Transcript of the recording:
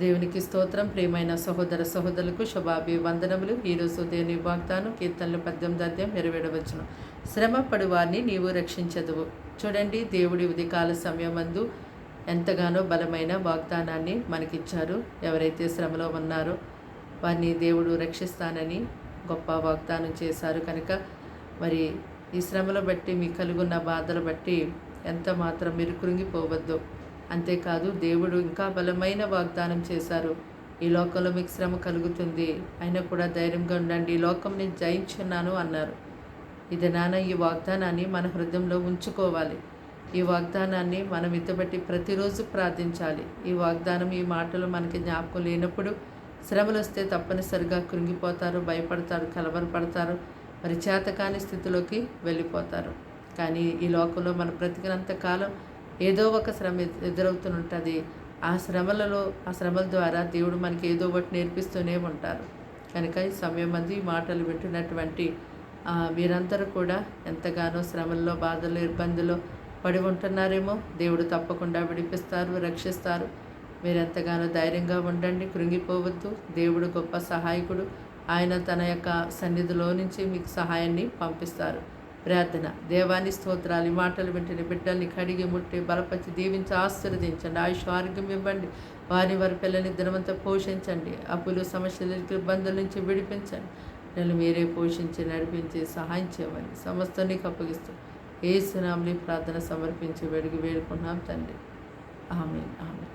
దేవునికి స్తోత్రం. ప్రియమైన సహోదర సహోదరులకు శుభాభివందనములు. ఈరోజు దేవుని వాగ్దానం కీర్తనలు 18:27. శ్రమ పడు వారిని నీవు రక్షించదువు. చూడండి, దేవుడి ఉదయకాల సమయమందు ఎంతగానో బలమైన వాగ్దానాన్ని మనకిచ్చారు. ఎవరైతే శ్రమలో ఉన్నారో వారిని దేవుడు రక్షిస్తానని గొప్ప వాగ్దానం చేశారు. కనుక మరి ఈ శ్రమలు బట్టి మీకు కలుగున్న బాధలు బట్టి ఎంత మాత్రం మీరు కృంగిపోవద్దు. అంతేకాదు, దేవుడు ఇంకా బలమైన వాగ్దానం చేశారు. ఈ లోకంలో మీకు శ్రమ కలుగుతుంది, అయినా కూడా ధైర్యంగా ఉండండి, ఈ లోకం నేను జయించున్నాను అన్నారు. ఇది ఈ వాగ్దానాన్ని మన హృదయంలో ఉంచుకోవాలి. ఈ వాగ్దానాన్ని మనం ఇతబట్టి ప్రతిరోజు ప్రార్థించాలి. ఈ వాగ్దానం, ఈ మాటలు మనకి జ్ఞాపకం లేనప్పుడు శ్రమలు వస్తే తప్పనిసరిగా కృంగిపోతారు, భయపడతారు, కలవరపడతారు, మరి చేతకాని స్థితిలోకి వెళ్ళిపోతారు. కానీ ఈ లోకంలో మనం బ్రతికినంత కాలం ఏదో ఒక శ్రమ ఎదురవుతుంటుంది. ఆ శ్రమల ద్వారా దేవుడు మనకి ఏదో ఒకటి నేర్పిస్తూనే ఉంటారు. కనుక ఈ సమయం మంది ఈ మాటలు వింటున్నటువంటి మీరందరూ కూడా ఎంతగానో శ్రమల్లో, బాధలు, ఇబ్బందులు పడి ఉంటున్నారేమో. దేవుడు తప్పకుండా విడిపిస్తారు, రక్షిస్తారు. మీరెంతగానో ధైర్యంగా ఉండండి, కృంగిపోవద్దు. దేవుడు గొప్ప సహాయకుడు. ఆయన తన యొక్క సన్నిధిలో నుంచి మీకు సహాయాన్ని పంపిస్తారు. ప్రార్థన. దేవాని స్తోత్రాలు. ఈ మాటలు వింటున్న బిడ్డల్ని కడిగి ముట్టి బలపరిచి దీవించి ఆశీర్వదించండి. ఆయుష్ ఆరోగ్యం ఇవ్వండి. వారి పిల్లల్ని దినమంతా పోషించండి. అప్పులు, సమస్యల, ఇబ్బందుల నుంచి విడిపించండి. పిల్లలు మీరే పోషించి నడిపించి సహాయం చేయమని సమస్తం నీకు అప్పగిస్తూ యేసు నామములో ప్రార్థన సమర్పించి వేడుకుంటున్నాం తండ్రి. ఆమేన్. ఆమేన్.